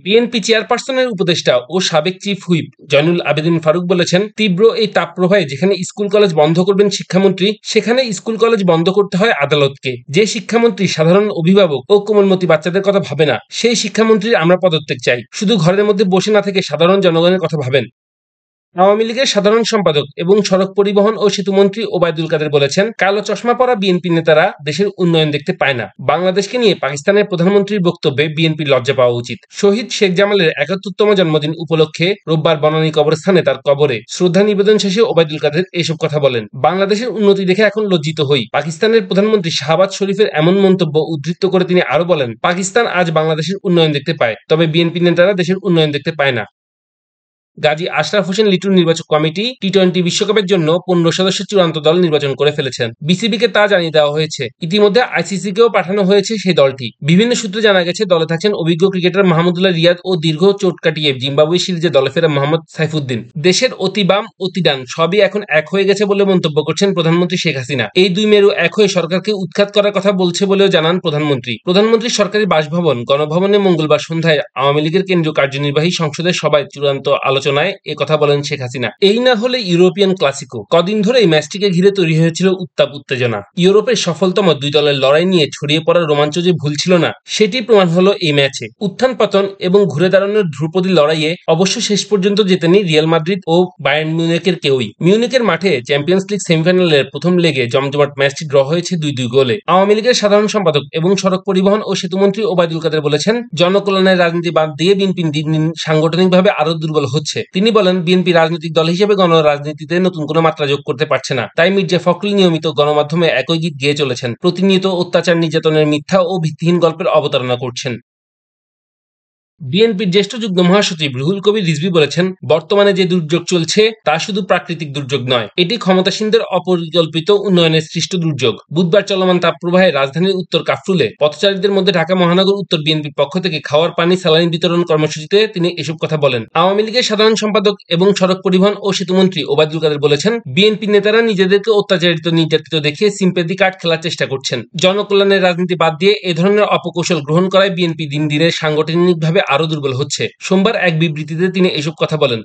BNP চেয়ারপারসনের উপদেষ্টা ও সাবেক চিফ হুইপ জয়নুল আবেদিন ফারুক বলেছেন, তীব্র এই তাপপ্রবাহে যেখানে স্কুল কলেজ বন্ধ করবেন শিক্ষামন্ত্রী, সেখানে স্কুল কলেজ বন্ধ করতে হয় আদালতকে। যে শিক্ষামন্ত্রী সাধারণ অভিভাবক ও কোমলমতি বাচ্চাদের কথা ভাবে না, সেই শিক্ষামন্ত্রীর আমরা পদত্যাগ চাই। শুধু ঘরের মধ্যে বসে না থেকে সাধারণ জনগণের কথা ভাবেন। আওয়ামী লীগের সাধারণ সম্পাদক এবং সড়ক পরিবহন ও সেতুমন্ত্রী ওবায়দুল কাদের বলেছেন, কালো চশমা পরা বিএনপি নেতারা দেশের উন্নয়ন দেখতে পায় না। বাংলাদেশকে নিয়ে পাকিস্তানের প্রধানমন্ত্রীর বক্তব্যে বিএনপির লজ্জা পাওয়া উচিত। শহীদ শেখ জামালের ৭১তম জন্মদিন উপলক্ষে রোববার বনানী কবরস্থানে তার কবরে শ্রদ্ধা নিবেদন শেষে ওবায়দুল কাদের এসব কথা বলেন। বাংলাদেশের উন্নতি দেখে এখন লজ্জিত হই। পাকিস্তানের প্রধানমন্ত্রী শাহবাজ শরীফের এমন মন্তব্য উদ্ধৃত করে তিনি আরো বলেন, পাকিস্তান আজ বাংলাদেশের উন্নয়ন দেখতে পায়, তবে বিএনপি নেতারা দেশের উন্নয়ন দেখতে পায় না। গাজী আশরাফ হোসেন লিটুর নির্বাচক কমিটি টি-20 বিশ্বকাপের জন্য ১৫ সদস্যের চূড়ান্ত দল নির্বাচন করে ফেলেছেন। বিসিবিকে তা জানিয়ে দেওয়া হয়েছে। ইতিমধ্যে আইসিসিকেও পাঠানো হয়েছে সেই দলটি। বিভিন্ন সূত্রে জানা গেছে, দলে থাকছেন অভিজ্ঞ ক্রিকেটার মাহমুদুল্লাহ রিয়াদ ও দীর্ঘ চোট কাটিয়ে জিম্বাবুয়ে সিরিজে দলে ফেরা মোহাম্মদ সাইফুদ্দিন। দেশের অতি বাম অতি ডান সবই এখন এক হয়ে গেছে বলে মন্তব্য করছেন প্রধানমন্ত্রী শেখ হাসিনা। এই দুই মেরু এক হয়ে সরকারকে উৎখাত করার কথা বলছে বলেও জানান প্রধানমন্ত্রী। প্রধানমন্ত্রীর সরকারি বাসভবন গণভবনে মঙ্গলবার সন্ধ্যায় আওয়ামী লীগের কেন্দ্রীয় কার্যনির্বাহী সংসদের সভায় চূড়ান্ত আলোচনায় কথা বলেন শেখ হাসিনা। এই না হলে ইউরোপিয়ান ক্লাসিকো। কদিন ধরে এই ম্যাচটিকে ঘিরে তৈরি হয়েছিল উত্তাপ উত্তেজনা। ইউরোপের সফলতম দুই দলের লড়াই নিয়ে ছড়িয়ে পড়ার রোমাঞ্চ যে ভুল ছিল না, সেটি প্রমাণ হলো এই ম্যাচে। উত্থান পতন এবং ঘুরে দাঁড়ানোর ধ্রুপদী লড়াইয়ে অবশ্য শেষ পর্যন্ত জেতেনি রিয়াল মাদ্রিদ ও বায়ার্ন মিউনিখের কেউই। মিউনিখের মাঠে চ্যাম্পিয়ন্স লিগ সেমিফাইনালের প্রথম লেগে জমজমাট ম্যাচটি ড্র হয়েছে ২-২ গোলে। আওয়ামী লীগের সাধারণ সম্পাদক এবং সড়ক পরিবহন ও সেতুমন্ত্রী ওবায়দুল কাদের বলেছেন, জনকল্যাণের রাজনীতি বাদ দিয়ে বিএনপি দিন দিন সাংগঠনিকভাবে আরো দুর্বল হচ্ছে। তিনি বলেন, বিএনপি রাজনৈতিক দল হিসেবে গণরাজনীতিতে নতুন কোনো মাত্রা যোগ করতে পারছে না। তাই মির্জা ফখরুল নিয়মিত গণমাধ্যমে একই গীত গেয়ে চলেছেন। প্রতিনিয়ত অত্যাচার নির্যাতনের মিথ্যা ও ভিত্তিহীন গল্পের অবতারণা করছেন। বিএনপির জ্যেষ্ঠ যুগ্ম মহাসচিব রুহুল কবির রিজভী বলেছেন, বর্তমানে যে দুর্যোগ চলছে তা শুধু প্রাকৃতিক দুর্যোগ নয়, এটি ক্ষমতাসীনদের অপরিকল্পিত উন্নয়নের সৃষ্ট দুর্যোগ। বুধবার চলমান তাপপ্রবাহে রাজধানীর উত্তর কাফরুলে পথচারীদের মধ্যে ঢাকা মহানগর উত্তর বিএনপির পক্ষ থেকে খাওয়ার পানি স্যালাইন বিতরণ কর্মসূচিতে তিনি এসব কথা বলেন। আওয়ামী লীগের সাধারণ সম্পাদক এবং সড়ক পরিবহন ও সেতুমন্ত্রী ওবায়দুল কাদের বলেছেন, বিএনপি নেতারা নিজেদেরকে অত্যাচারিত নির্যাতিত দেখিয়ে সিম্পেথি কার্ড খেলার চেষ্টা করছেন। জনকল্যাণের রাজনীতি বাদ দিয়ে এ ধরনের অপকৌশল গ্রহণ করায় বিএনপি দিন দিনে সাংগঠনিকভাবে আরো দুর্বল হচ্ছে। সোমবার এক বিবৃতিতে তিনি এসব কথা বলেন।